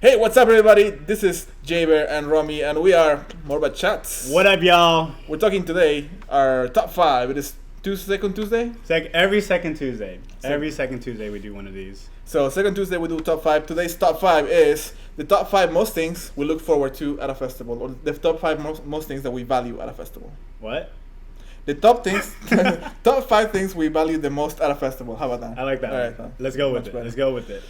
Hey, what's up, everybody? This is Jaber and Romy, and we are Morba Chats. What up, y'all? We're talking today our top five. It is second Tuesday. Every second Tuesday. Every second Tuesday we do one of these. So second Tuesday we do top five. Today's top five is the top five most things we look forward to at a festival, or the top five most things that we value at a festival. What? The top things, top five things we value the most at a festival. How about that? I like that. All right, Let's go with much it. better. Let's go with it.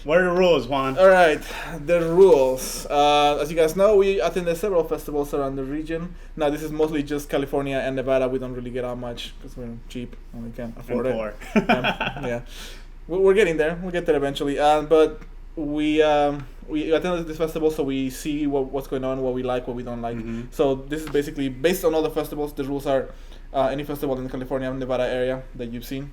What are the rules, Juan? All right, the rules. As you guys know, we attended several festivals around the region. Now, this is mostly just California and Nevada. We don't really get out much because we're cheap and we can't afford And it. poor. Yeah, we're getting there. We'll get there eventually. But we attended this festival, so we see what's going on, what we like, what we don't like. Mhm. So this is basically based on all the festivals. The rules are any festival in the California and Nevada area that you've seen,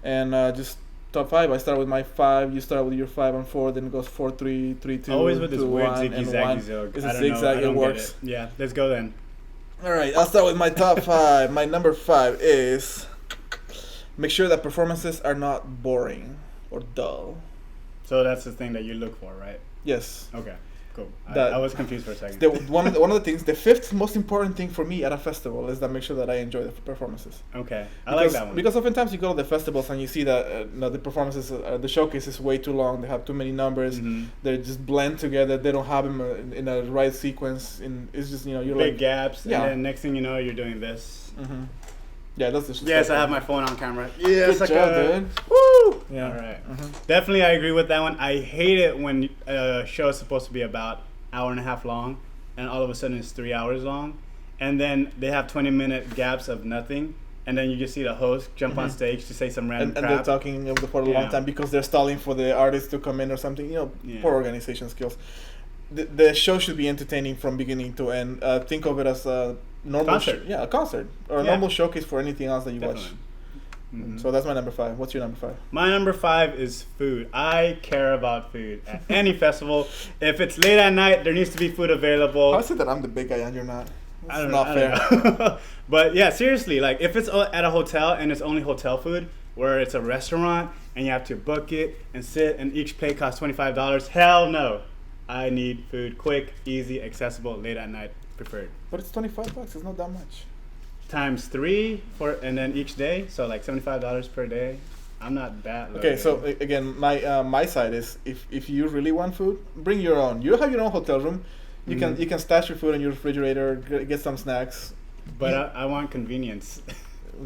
and just. Top five. I start with my five. You start with your 5 and 4. Then it goes 4, 3, 3, 2. Always with this 2, weird 1, ziggy and zaggy 1. zog. It's I a don't know. zigzag. I don't It get works. it. Yeah, let's go then. All right. I'll start with my top five. My number 5 is make sure that performances are not boring or dull. So that's the thing that you look for, right? Yes. Okay, cool. That- I was confused for a second. One of the things, the fifth most important thing for me at a festival is that make sure that I enjoy the performances. Okay, I like that one. Because oftentimes you go to the festivals and you see that the performances, the showcase is way too long. They have too many numbers. Mhm. They just blend together. They don't have them in a right sequence. It's just you're Big like gaps, Yeah. and then next thing you know, you're doing this. hmm Yeah, that's just Yes, I have my phone on camera. Yes, Good job, dude. Woo! Yeah. All right. Mhm. Definitely, I agree with that one. I hate it when a show is supposed to be about hour and a half long, and all of a sudden it's 3 hours long, and then they have 20-minute gaps of nothing, and then you just see the host jump on Mhm. stage to say some random And they're crap. talking for a long Yeah. time because they're stalling for the artist to come in or something. Yeah. Poor organization skills. The show should be entertaining from beginning to end. Think of it as a normal Concert. a concert or a Yeah. normal showcase for anything else that you watch. Definitely. Mhm. So that's my number 5. What's your number 5? My number 5 is food. I care about food at any festival. If it's late at night, there needs to be food available. How is it that I'm the big guy and you're not? It's I don't not know, fair. I don't know. But yeah, seriously, like if it's at a hotel and it's only hotel food, where it's a restaurant and you have to book it and sit and each plate costs $25, hell no. I need food quick, easy, accessible, late at night, preferred. But it's $25. It's not that much. Times 3 and then each day, so like $75 per day. I'm not that low. Okay, so again, my side is if you really want food, bring your own. You have your own hotel room. You can stash your food in your refrigerator, get some snacks. But I want convenience.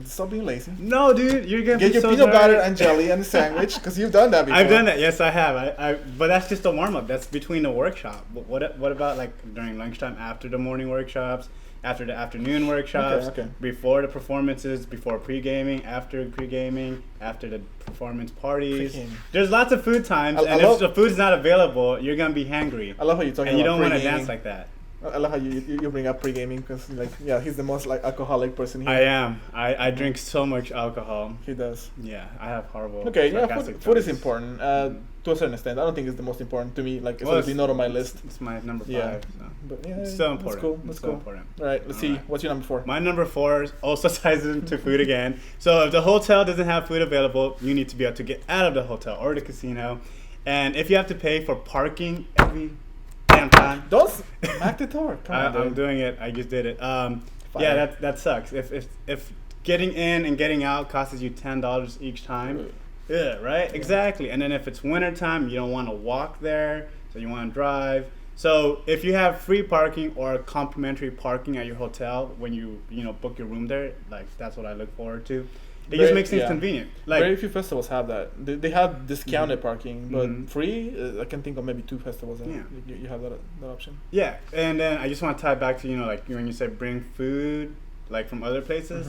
Stop being lazy. No, dude, you're gonna Get be your so peanut sorry. butter and jelly and a sandwich because you've done that before. I've done that. Yes, I have. But that's just a warm up. That's between the workshop. What about like during lunchtime, after the morning workshops, after the afternoon workshops, Okay. before the performances, before pre-gaming, after pre-gaming, after the performance parties? Pre-gaming. There's lots of food times, I and love- if the food's not available, you're gonna be hangry, I love how you're talking and you about don't want to pre-gaming. dance like that. I love how you bring up pre-gaming because he's the most alcoholic person here. I am. I drink so much alcohol. He does. Yeah, I have horrible. Okay, yeah, sarcastic food is tongues. important to a certain extent. I don't think it's the most important to me. Like it's Well, obviously not on my list. It's my number 5. Yeah. So. But yeah, It's so important. That's cool. That's It's so cool. important. All right, let's see. Alright. What's your number 4? My number 4 also ties into food again. So if the hotel doesn't have food available, you need to be able to get out of the hotel or the casino. And if you have to pay for parking every damn time, Don't smack the door. Come on, I'm dude. doing it. I just did it. Fire. Yeah, that sucks. If getting in and getting out costs you $10 each time. Yeah, right? Yeah. Exactly. And then if it's wintertime, you don't want to walk there, so you want to drive. So if you have free parking or complimentary parking at your hotel when you book your room there, like that's what I look forward to. It just makes things convenient. Like Very few festivals have that. They have discounted parking, but Mhm. free. I can think of maybe 2 festivals that Yeah. you have that option. yeah, and then I just want to tie back to like when you said bring food like from other places.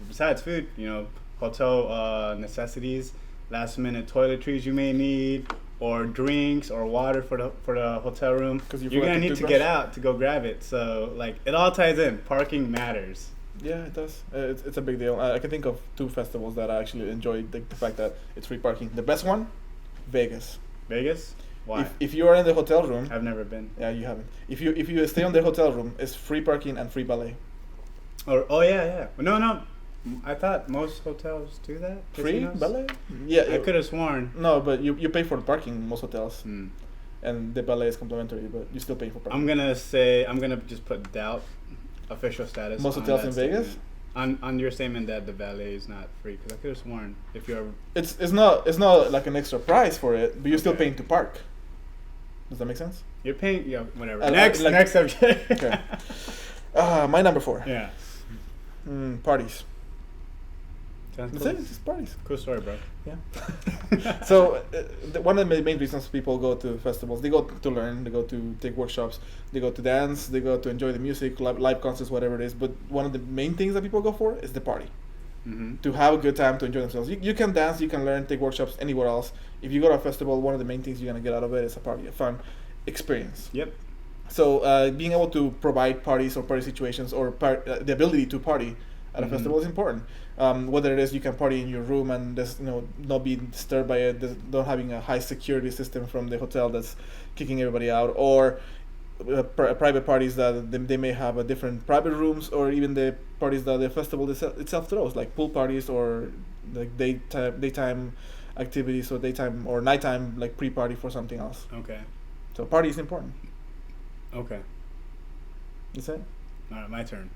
Besides food, hotel necessities, last minute toiletries you may need, or drinks or water for the hotel room. 'Cause you You're forgot gonna the need to toothbrush? get out to go grab it. So like it all ties in. Parking matters. Yeah, it does. It's a big deal. I can think of 2 festivals that I actually enjoy the fact that it's free parking. The best one, Vegas. Vegas. Why? If you are in the hotel room, I've never been. yeah, you haven't. If you stay on the hotel room, it's free parking and free ballet. Oh yeah. No. I thought most hotels do that. Free Casinos? ballet? Yeah. I could have sworn. No, but you pay for the parking in most hotels, Hmm. and the ballet is complimentary, but you still pay for parking. I'm gonna just put doubt official status. Most on hotels that in Vegas? statement. On your statement that the valet is not free, because I could have sworn if you're It's not like an extra price for it, but you're still Okay. paying to park. Does that make sense? paying, yeah, whatever. I- I- Next like- next subject. Okay. My number 4. Yeah. Parties. Sounds That's cool. it. Just parties. Cool story, bro. Yeah. So one of the main reasons people go to festivals, they go to learn, they go to take workshops, they go to dance, they go to enjoy the music, live concerts, whatever it is. But one of the main things that people go for is the party. Mm-hmm. To have a good time, to enjoy themselves. You can dance, you can learn, take workshops anywhere else. If you go to a festival, one of the main things you're gonna get out of it is a party, a fun experience. Yep. So being able to provide parties or party situations or the ability to party at a Mhm. festival is important. Whether it is you can party in your room and just not being disturbed by it, not having a high security system from the hotel that's kicking everybody out, or private parties that they may have a different private rooms, or even the parties that the festival itself throws, like pool parties or like daytime activities or daytime or nighttime like pre-party for something else. Okay. So party is important. Okay. Is it? All right, my turn.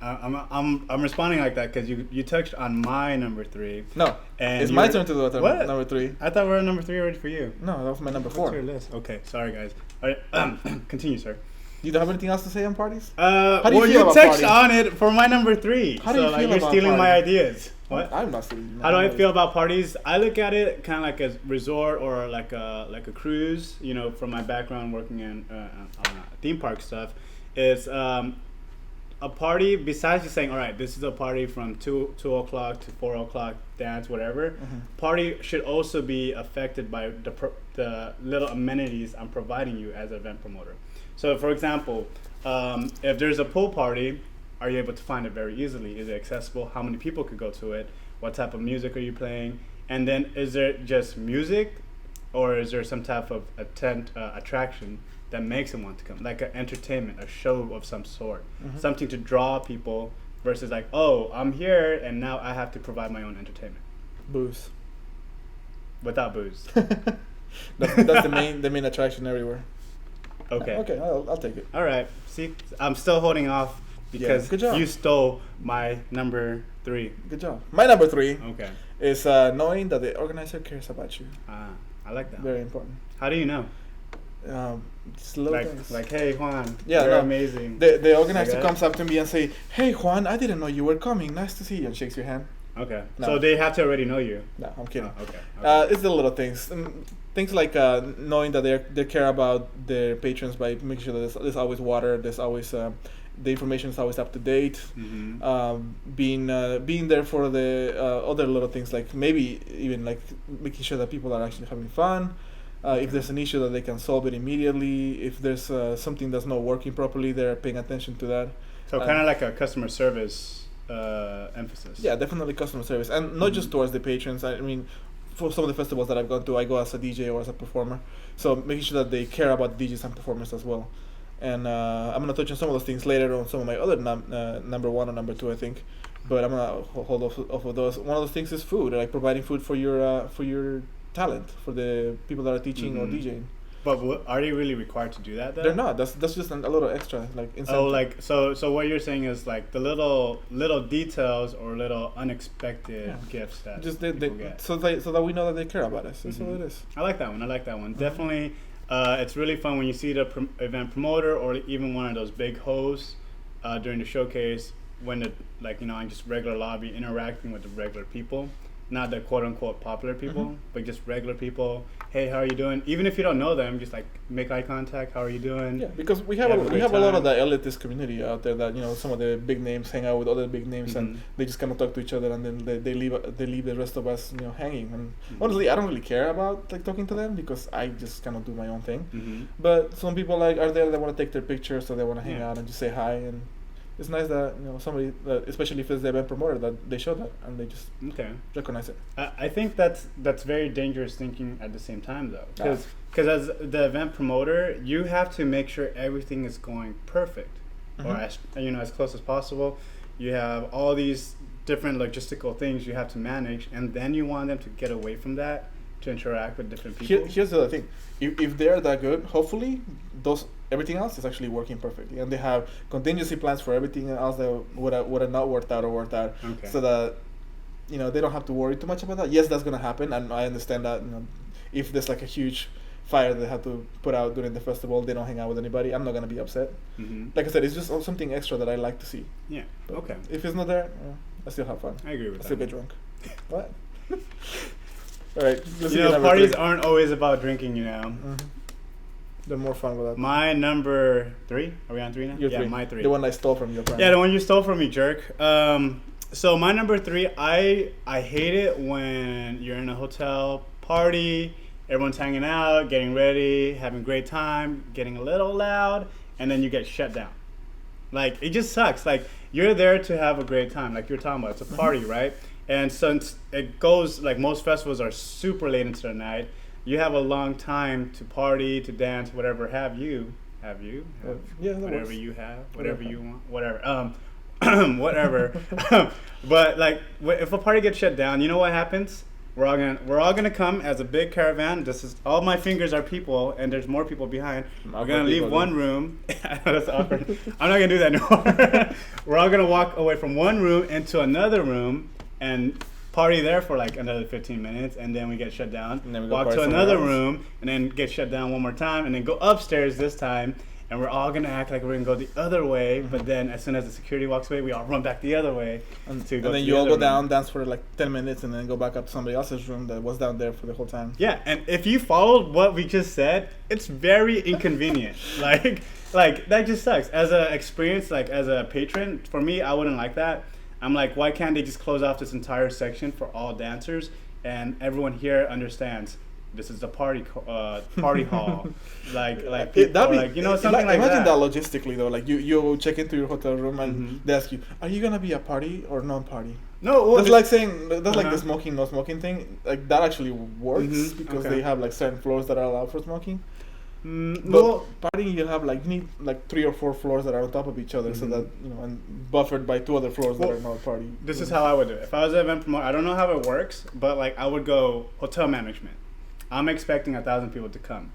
I'm responding like that because you touched on my number 3. No, And it's you my were- turn to do What? number 3. I thought we were on number 3 already for you. No, that was my number What's 4. your list? Okay, sorry guys. All right, continue, sir. You don't have anything else to say on parties? Do do you well, feel you about touched parties? on it for my number 3. How do you so, like, feel you're about stealing my parties? ideas. What? I'm not saying. How do I feel about parties? I look at it kind of like a resort or like a cruise. You know, from my background working in theme park stuff, is a party. Besides just saying, all right, this is a party from 2 o'clock to 4 o'clock, dance, whatever. Mhm. Party should also be affected by the little amenities I'm providing you as an event promoter. So, for example, if there's a pool party, are you able to find it very easily? Is it accessible? How many people could go to it? What type of music are you playing? And then is there just music, or is there some type of attraction that makes them want to come? Like an entertainment, a show of some sort, Mhm. something to draw people versus like, oh, I'm here and now I have to provide my own entertainment Booze. without booze. That's the main attraction everywhere. Okay. Okay, I'll take it. All right. See, I'm still holding off because good job. you stole my number 3. Good job. My number 3 Okay. is knowing that the organizer cares about you. I like that. Very important. How do you know? Just little Like, things. like, hey Juan, Yeah, you're no. amazing. The organizer Like that? comes up to me and say, "Hey Juan, I didn't know you were coming. Nice to see you," and shakes your hand. Okay. No. So they have to already know you. No, I'm kidding. Oh, okay. It's the little things. Things like knowing that they care about their patrons by making sure that there's always water, there's always the information is always up to date. Mm-hmm. Being there for the other little things, like maybe even like making sure that people are actually having fun. If there's an issue, that they can solve it immediately. If there's something that's not working properly, they're paying attention to that. So kind of like a customer service emphasis. Yeah, definitely customer service, and not just towards the patrons. I mean, for some of the festivals that I've gone to, I go as a DJ or as a performer, so making sure that they care about DJs and performers as well. And I'm gonna touch on some of those things later on some of my other number 1 or number 2, I think, but I'm gonna hold off of those. One of those things is food, like providing food for your talent, for the people that are teaching or Mhm. DJing. But are they really required to do that though? They're not. That's just a little extra, like incentive. Oh, like so what you're saying is like the little details or little unexpected Yeah. gifts that just people get. so that we know that they care about us. That's Mhm. all it is. I like that one. Mhm. Definitely, it's really fun when you see the event promoter or even one of those big hosts during the showcase when in just regular lobby interacting with the regular people, not the quote unquote popular people, Mhm. but just regular people. Hey, how are you doing? Even if you don't know them, just like make eye contact. How are you doing? Yeah, because we have Have a we great have a lot of time. the elitist community out there that some of the big names hang out with other big names Mhm. and they just kind of talk to each other and then they leave the rest of us hanging. And Mhm. honestly, I don't really care about like talking to them because I just kind of do my own thing. Mm-hmm. But some people are there that want to take their pictures, so they want to hang Yeah. out and just say hi. And it's nice that somebody, especially if it's the event promoter, that they show that and they just Okay. recognize it. I think that's very dangerous thinking at the same time though, because because as the event promoter, you have to make sure everything is going perfect, or as as close as possible. You have all these different logistical things you have to manage, and then you want them to get away from that to interact with different people. Here's the other thing: if they're that good, hopefully everything else is actually working perfectly, and they have contingency plans for everything else that would have not worked out or worked out, so that they don't have to worry too much about that. Yes, that's gonna happen, and I understand that. If there's like a huge fire they have to put out during the festival, they don't hang out with anybody. I'm not gonna be upset. Like I said, it's just something extra that I like to see. Yeah. But okay. if it's not there, I still have fun. I agree with that. I still get drunk. What? All right. Parties aren't always about drinking. They're more fun with that. My number 3. Are we on 3 now? Your 3. My 3. The one I stole from you. Apparently. Yeah, the one you stole from me, jerk. So my number 3, I hate it when you're in a hotel party, everyone's hanging out, getting ready, having a great time, getting a little loud, and then you get shut down. Like, it just sucks. Like, you're there to have a great time, like you're talking about. It's a party, right? And since it goes, like most festivals are super late into the night, you have a long time to party, to dance, whatever have you. Yeah, whatever works. you have, whatever you want, whatever. Whatever. But like, if a party gets shut down, you know what happens? We're all gonna come as a big caravan. This is all my fingers are people, and there's more people behind. We're gonna leave one room. That's awkward. I'm not gonna do that anymore. We're all gonna walk away from one room into another room and party there for like another 15 minutes, and then we get shut down. And then we walk to another room, and then get shut down one more time, and then go upstairs this time. And we're all gonna act like we're gonna go the other way, but then as soon as the security walks away, we all run back the other way. And then you all go down, dance for like 10 minutes, and then go back up to somebody else's room that was down there for the whole time. Yeah, and if you followed what we just said, it's very inconvenient. like that just sucks. As a experience, like as a patron, for me, I wouldn't like that. I'm like, why can't they just close off this entire section for all dancers, and everyone here understands this is a party hall, like people, like something like that. Imagine that logistically though, like you check into your hotel room and they ask you, are you gonna be a party or non-party? No, well, that's like saying like the smoking no smoking thing. Like that actually works because they have like certain floors that are allowed for smoking. But partying, you have you need like 3 or 4 floors that are on top of each other, so that and buffered by 2 other floors that are not party. This is how I would do it. If I was an event promoter, I don't know how it works, but like I would go hotel management. I'm expecting 1,000 people to come.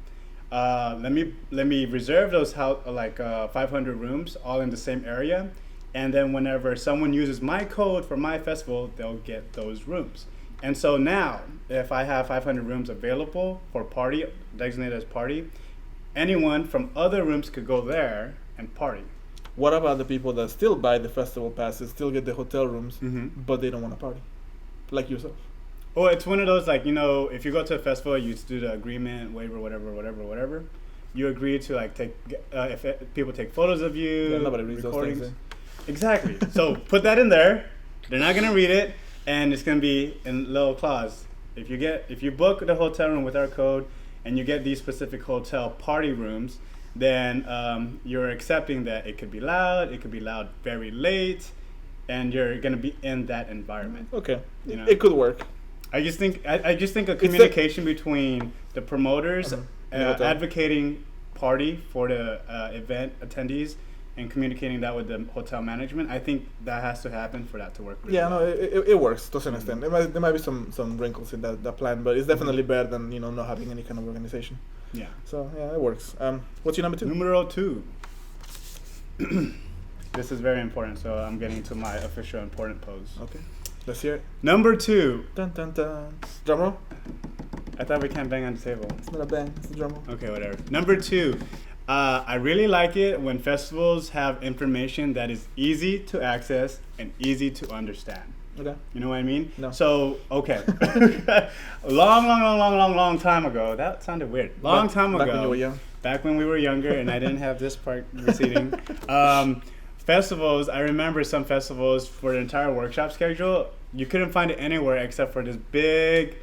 Let me reserve those 500 rooms all in the same area, and then whenever someone uses my code for my festival, they'll get those rooms. And so now, if I have 500 rooms available for party, designated as party, anyone from other rooms could go there and party. What about the people that still buy the festival passes, still get the hotel rooms, but they don't want to party, like yourself? Well, it's one of those, like, if you go to a festival, you do the agreement, waiver, whatever. You agree to, like, take, if people take photos of you, nobody reads recordings. those things. Exactly. So put that in there. They're not going to read it, and it's going to be in little clause. If you book the hotel room with our code, and you get these specific hotel party rooms, then you're accepting that it could be loud very late, and you're going to be in that environment. Okay. It could work. I just think a communication between the promoters advocating party for the event attendees and communicating that with the hotel management. I think that has to happen for that to work. Really well. No, it works to some extent. There might be some wrinkles in that plan, but it's definitely better than not having any kind of organization. Yeah. So yeah, it works. What's your number 2? Numero 2. This is very important, so I'm getting to my official important pose. Okay. Let's hear it. Number 2. Dun dun dun. Drum roll. I thought we can't bang on the table. It's not a bang. It's a drum roll. Okay, whatever. Number 2. I really like it when festivals have information that is easy to access and easy to understand. Okay. You know what I mean? No. So, okay. long time ago. That sounded weird. Long time ago. Back when you were young. Back when we were younger and I didn't have this part receding. Festivals, I remember some festivals for the entire workshop schedule, you couldn't find it anywhere except for this big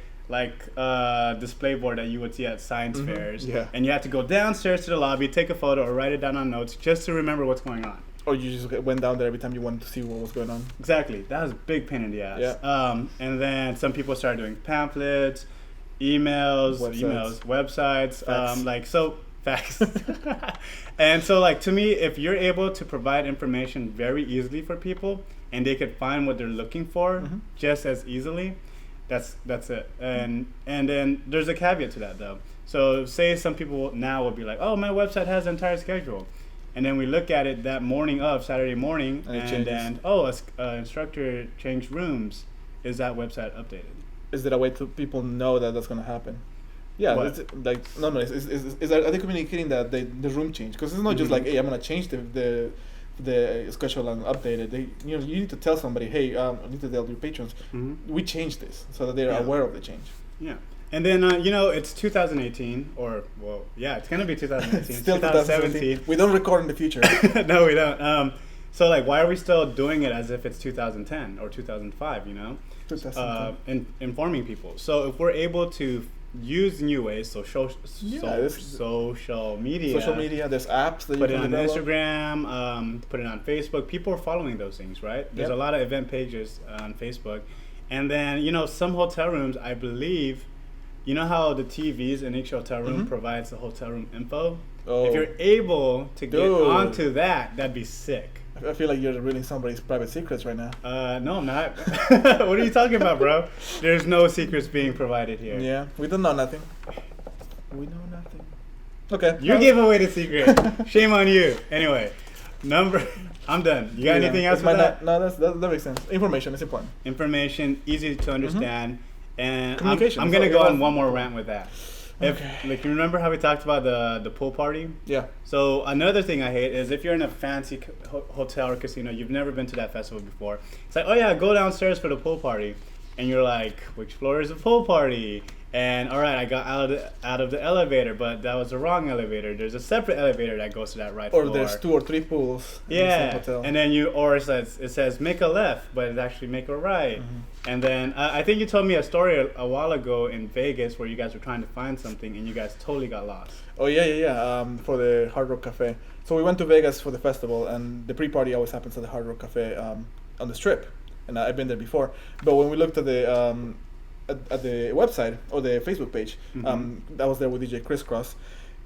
display board that you would see at science fairs. Yeah. And you had to go downstairs to the lobby, take a photo or write it down on notes just to remember what's going on. Or you just went down there every time you wanted to see what was going on. Exactly. That was a big pain in the ass. Yeah. And then some people started doing pamphlets. websites, Facts. like so facts. And so like to me, if you're able to provide information very easily for people and they could find what they're looking for Mhm. just as easily, that's it. And then there's a caveat to that though. So say some people now will be like, oh, my website has the entire schedule. And then we look at it that morning of Saturday morning, And it and changes. then, oh, instructor changed rooms. Is that website updated? Is there a way to people know that that's gonna happen? Yeah, What? it's like no, are they communicating that the room change? Because it's not just Mhm. like, hey, I'm gonna change the schedule and update it. You need to tell somebody, hey, I need to tell your patrons, we changed this so that they're Yeah. aware of the change. Yeah. And then, it's 2018, or, well, yeah, it's going to be 2018. Still 2017. We don't record in the future. No, we don't. So, like, why are we still doing it as if it's 2010 or 2005, 2010. Informing people. So, if we're able to use new ways, social media. Social media, there's apps that Put you it can on develop. Instagram, put it on Facebook. People are following those things, right? There's Yep. a lot of event pages on Facebook. And then, some hotel rooms, I believe, you know how the TVs in each hotel room Mhm. provides the hotel room info? Oh. If you're able to get Dude. onto that, that'd be sick. I feel like you're revealing somebody's private secrets right now. No, I'm not. What are you talking about, bro? There's no secrets being provided here. Yeah, we don't know nothing. We know nothing. Okay. You gave away the secret. Shame on you. Anyway, I'm done. You got anything else for that? No, that makes sense. Information is important. Information, easy to understand, and Communication I'm is gonna all go on about- one more rant with that. If like you remember how we talked about the pool party? Yeah. So another thing I hate is if you're in a fancy hotel or casino, you've never been to that festival before. It's like, oh yeah, go downstairs for the pool party, and you're like, which floor is the pool party? And all right, I got out of the elevator, but that was the wrong elevator. There's a separate elevator that goes to that right Or floor. there's 2 or 3 pools in the same Yeah, hotel. and then it says make a left, but it actually make a right. Mm-hmm. And then I think you told me a story a while ago in Vegas where you guys were trying to find something and you guys totally got lost. Oh yeah. For the Hard Rock Cafe. So we went to Vegas for the festival, and the pre-party always happens at the Hard Rock Cafe on the Strip, and I've been there before. But when we looked at the at the website or the Facebook page, that was there with DJ Crisscross.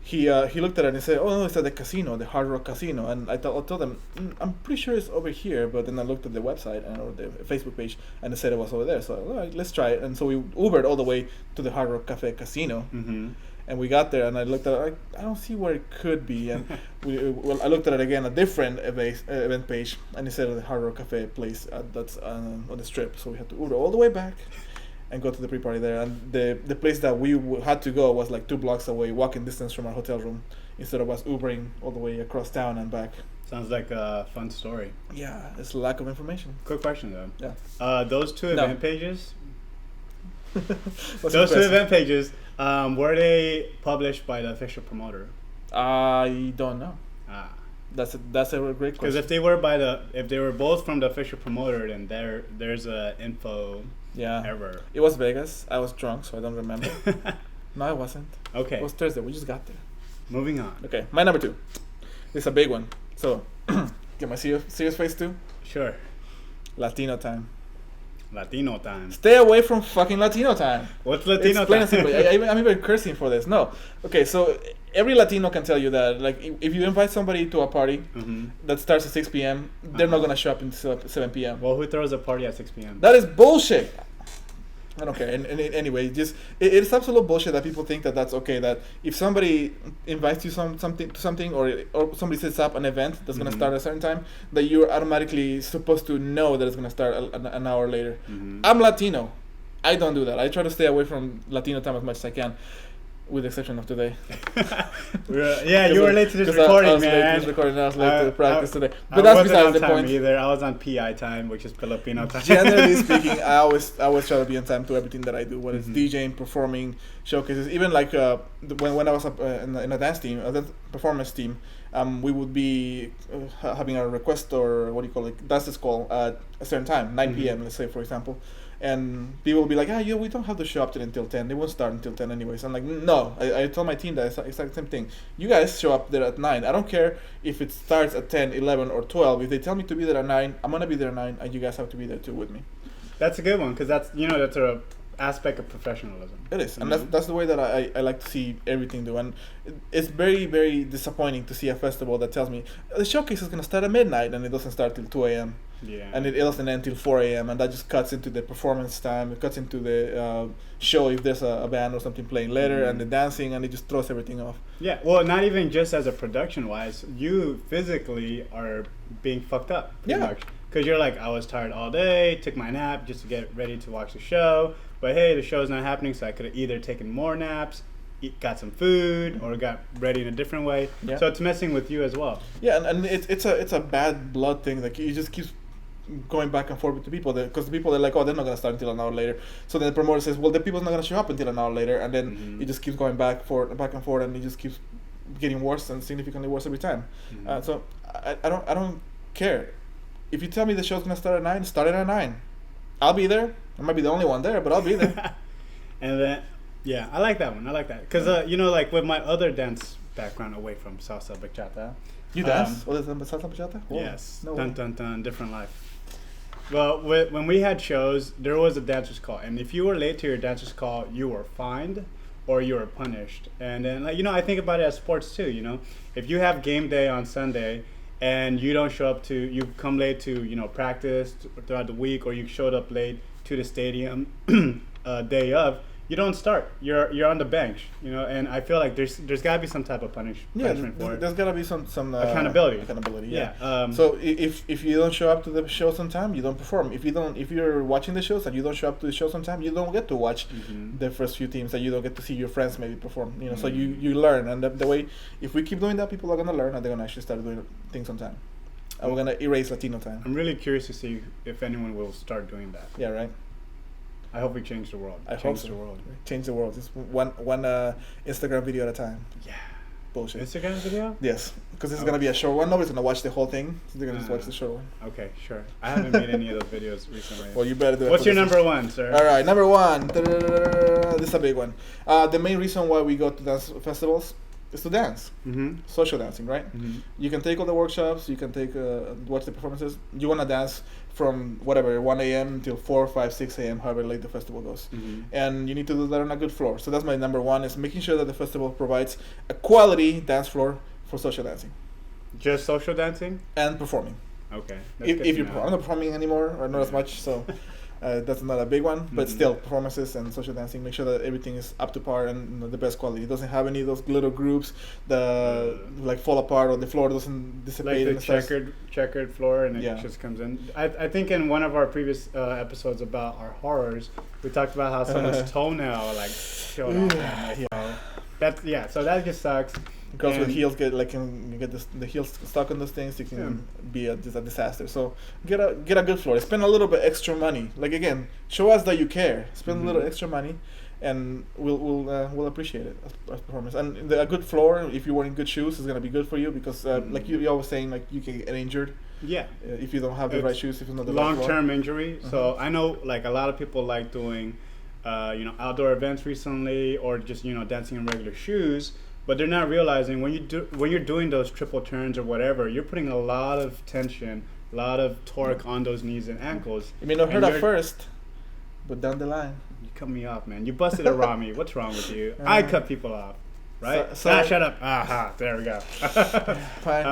He looked at it and he said, "Oh no, it's at the casino, the Hard Rock Casino." And I told him, "I'm pretty sure it's over here." But then I looked at the website or the Facebook page, and it said it was over there. So all right, let's try it. And so we Ubered all the way to the Hard Rock Cafe Casino. Mm-hmm. And we got there, and I looked at it. I don't see where it could be. And I looked at it again, a different event page, and it said the Hard Rock Cafe place that's on the Strip. So we had to Uber all the way back and go to the pre-party there. And the place that we had to go was like 2 blocks away, walking distance from our hotel room, instead of us Ubering all the way across town and back. Sounds like a fun story. Yeah, it's lack of information. Quick question though. Yeah. Those two No. event pages. What's Those two impressive? event pages. Were they published by the official promoter? I don't know. Ah. That's a great Because question. if they were both from the official promoter, then there's a info Yeah. error. It was Vegas. I was drunk, so I don't remember. No, I wasn't. Okay, It was Thursday. We just got there. moving on. Okay, my number 2. This is a big one. So, get my serious face too. Sure. Latino time. Latino time. Stay away from fucking Latino time. What's Latino It's plain time? and simple. I'm even cursing for this. No. Okay, so every Latino can tell you that, like, if you invite somebody to a party Mm-hmm. that starts at 6 p.m., they're not gonna show up until 7 p.m. Well, who throws a party at 6 p.m.? That is bullshit. I don't care. And anyway, it's absolute bullshit that people think that that's okay. That if somebody invites you something or somebody sets up an event that's gonna Mhm. start at a certain time, that you're automatically supposed to know that it's gonna start an hour later. Mm-hmm. I'm Latino. I don't do that. I try to stay away from Latino time as much as I can, with the exception of today. Yeah, you were late to this 'Cause I recording, was late to man. this recording. I was late to the practice today. I But that's wasn't besides on the time point. either. I was on PI time, which is Filipino time. Generally speaking, I always try to be on time to everything that I do, whether it's Mhm. DJing, performing, showcases. Even like when I was up in a dance team, a dance performance team, we would be having a request, or what do you call it? That's call at a certain time, 9 Mhm. p.m. Let's say, for example. And people will be like, yeah, we don't have to show up until 10. They won't start until 10 anyways. I'm like, no. I told my team that it's the exact same thing. You guys show up there at 9. I don't care if it starts at 10, 11, or 12. If they tell me to be there at 9, I'm going to be there at 9, and you guys have to be there too with me. That's a good one because that's aspect of professionalism. It is, and that's the way that I like to see everything do. And it's very, very disappointing to see a festival that tells me the showcase is going to start at midnight and it doesn't start till 2 a.m. Yeah. And it doesn't end till 4 a.m. and that just cuts into the performance time. It cuts into the show if there's a band or something playing later, and the dancing, and it just throws everything off. Yeah, well, not even just as a production-wise, you physically are being fucked up pretty much. Because you're like, I was tired all day, took my nap just to get ready to watch the show, but hey, the show's not happening, so I could have either taken more naps, got some food, or got ready in a different way. Yeah. So it's messing with you as well. Yeah, and it's a bad blood thing. Like, you just keep going back and forth with the people, because the people are like, oh, they're not going to start until an hour later. So then the promoter says, well, the people's not going to show up until an hour later, and then it just keeps going back and forth, and it just keeps getting worse and significantly worse every time. So I don't care. If you tell me the show's going to start at 9, start it at 9. I'll be there. I might be the only one there, but I'll be there. And then, yeah, I like that one. I like that. Because, you know, like with my other dance background away from salsa bachata. You dance? What is salsa bachata? Oh, yes. No dun, dun, dun, different life. Well, when we had shows, there was a dancer's call. And if you were late to your dancer's call, you were fined or you were punished. And then, like, you know, I think about it as sports too, you know. If you have game day on Sunday and you don't show up you come late to, you know, practice throughout the week, or you showed up late to the stadium day of, you don't start. You're on the bench, you know, and I feel like there's got to be some type of punishment for it. There's got to be some accountability. Yeah. So if you don't show up to the show sometime, you don't perform. If you're watching the shows and you don't show up to the show sometime, you don't get to watch the first few teams, and you don't get to see your friends maybe perform. You know, so you learn, and the way, if we keep doing that, people are gonna learn, and they're gonna actually start doing things on time. And we're gonna erase Latino time. I'm really curious to see if anyone will start doing that. Yeah, right. I hope we change the world. Change the world. Just one Instagram video at a time. Yeah. Bullshit. Instagram video? Yes, because it's gonna be a short one. Nobody's gonna watch the whole thing. So they're gonna just watch the short one. Okay, sure. I haven't made any of those videos recently. Well, you better do it. What's your number one, sir? All right, number one. This is a big one. The main reason why we go to dance festivals is to dance. Social dancing, right? You can take all the workshops. You can take watch the performances. You wanna dance from whatever 1 a.m. until 4, 5, 6 a.m. however late the festival goes, and you need to do that on a good floor. So that's my number one, is making sure that the festival provides a quality dance floor for social dancing. Just social dancing and performing. Okay. If you're not performing anymore, or not as much, so that's not a big one, but still, performances and social dancing, make sure that everything is up to par and, you know, the best quality. It doesn't have any of those little groups that like fall apart, or the floor doesn't dissipate. Like the checkered floor, and it just comes in. I think in one of our previous episodes about our horrors, we talked about how someone's toenail like showed off. So that just sucks. Girls with heels get the heels stuck on those things. It can be a disaster. So get a good floor. Spend a little bit extra money. Like, again, show us that you care. Spend a little extra money, and we'll appreciate it as performance. And a good floor, if you're wearing good shoes, is gonna be good for you, because like you always saying, like, you can get injured. Yeah. If you don't have the right shoes, if it's not the long-term injury. So I know, like, a lot of people like doing, outdoor events recently, or just, dancing in regular shoes. But they're not realizing when you're doing those triple turns or whatever, you're putting a lot of tension, a lot of torque on those knees and ankles. You may not hurt at first, but down the line. You cut me off, man. You busted a Rami. What's wrong with you? I cut people off, right? Shut up. Aha, there we go. Fine.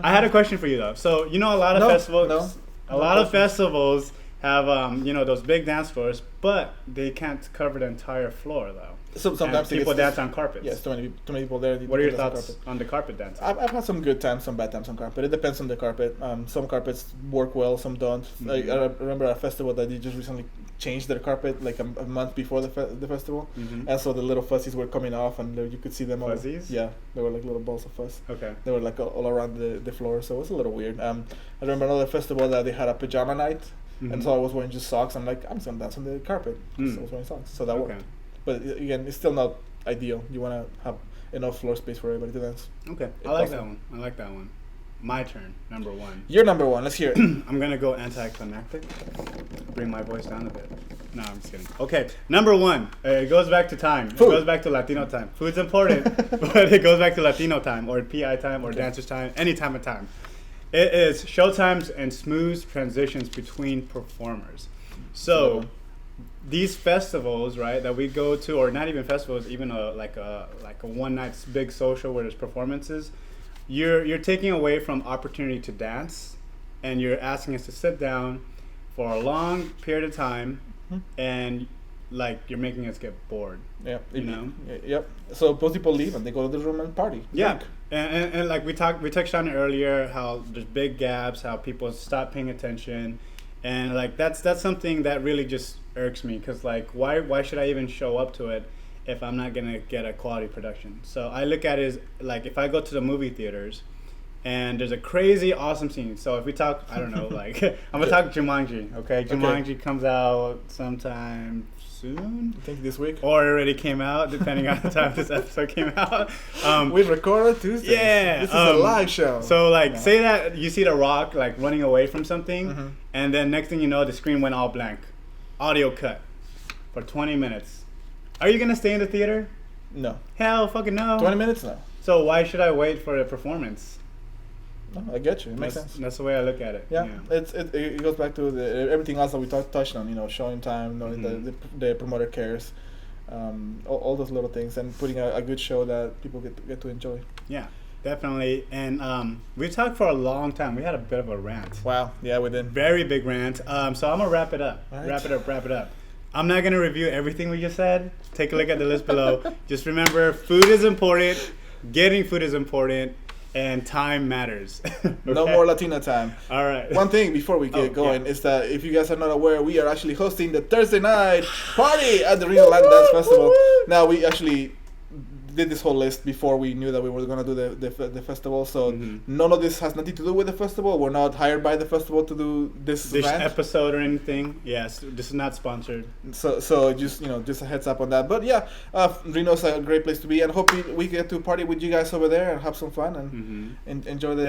I had a question for you though. So a lot of festivals. A lot of festivals have those big dance floors, but they can't cover the entire floor though. So sometimes people dance on carpets. Yes, too many people there. What are your thoughts on the carpet dancing? I've had some good times, some bad times on carpet. It depends on the carpet. Some carpets work well, some don't. Like, I remember a festival that they just recently changed their carpet like a month before the festival, and so the little fuzzies were coming off, and you could see them. Fuzzies? Yeah, they were like little balls of fuzz. Okay. They were like all around the floor, so it was a little weird. I remember another festival that they had a pajama night, and so I was wearing just socks. I'm like, I'm just gonna dance on the carpet. So I was wearing socks, so that worked. But again, it's still not ideal. You want to have enough floor space for everybody to dance. Okay, I like that one. My turn, number one. Your number one. Let's hear it. I'm gonna go anticlimactic. Bring my voice down a bit. No, I'm just kidding. Okay, number one. It goes back to time. Food. It goes back to Latino time. Food's important, but it goes back to Latino time, or PI time, or dancers time, any time of time. It is show times and smooth transitions between performers. So these festivals, right, that we go to, or not even festivals, even like a one night's big social where there's performances, you're taking away from opportunity to dance, and you're asking us to sit down for a long period of time, and like you're making us get bored. Yeah, you know. Yep. So most people leave and they go to the room and party. Yeah. Drink. And like we touched on it earlier, how there's big gaps, how people stop paying attention, and like that's something that really just irks me, because like why should I even show up to it if I'm not gonna get a quality production? So I look at it as like, if I go to the movie theaters and there's a crazy awesome scene. So if we talk, I don't know, like I'm gonna talk Jumanji. Okay, Jumanji comes out sometime soon. I think this week. Or it already came out, depending on the time this episode came out. We recorded Tuesday. Yeah. This is a live show. So like, say that you see The Rock like running away from something, and then next thing you know, the screen went all blank. Audio cut for 20 minutes. Are you gonna stay in the theater? No. Hell fucking no. 20 minutes now. So why should I wait for the performance? No, I get you. It makes sense. That's the way I look at it. Yeah. It goes back to everything else that we touched on. You know, showing time, knowing the promoter cares, all those little things, and putting a good show that people get to enjoy. Yeah, definitely. And we talked for a long time. We had a bit of a rant. Wow. Yeah, we did. Very big rant. So I'm gonna wrap it up. Right. Wrap it up. I'm not gonna review everything we just said. Take a look at the list below. Just remember, food is important. Getting food is important. And time matters. Okay? No more Latina time. All right. One thing before we get going is that if you guys are not aware, we are actually hosting the Thursday night party at the Reno Latin Dance Festival. Now, we actually did this whole list before we knew that we were going to do the festival. So none of this has nothing to do with the festival. We're not hired by the festival to do this event. Episode or anything. Yes, this is not sponsored. So just just a heads up on that. But yeah, Reno's a great place to be, and hope we get to party with you guys over there and have some fun and enjoy the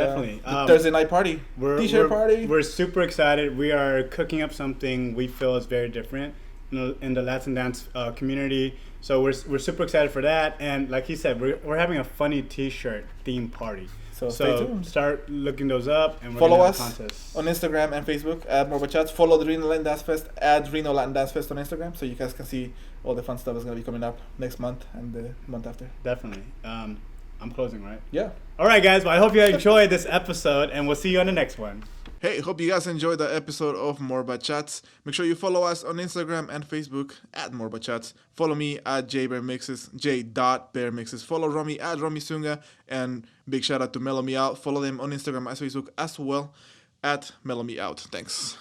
Thursday night party. T-shirt party. We're super excited. We are cooking up something we feel is very different in the Latin dance community. So we're super excited for that, and like he said, we're having a funny T-shirt theme party. So stay tuned. Start looking those up, and we're follow gonna us have contests on Instagram and Facebook at Morba Chats. Follow the Reno Latin Dance Fest at Reno Latin Dance Fest on Instagram, so you guys can see all the fun stuff that's gonna be coming up next month and the month after. Definitely. I'm closing, right? Yeah. All right, guys. Well, I hope you enjoyed this episode, and we'll see you on the next one. Hey, hope you guys enjoyed the episode of Morba Chats. Make sure you follow us on Instagram and Facebook at Morba Chats. Follow me at jbearmixes, j.bearmixes. Follow Romy at Romy Sunga. And big shout out to Mellow Me Out. Follow them on Instagram and Facebook as well at Mellow Me Out. Thanks.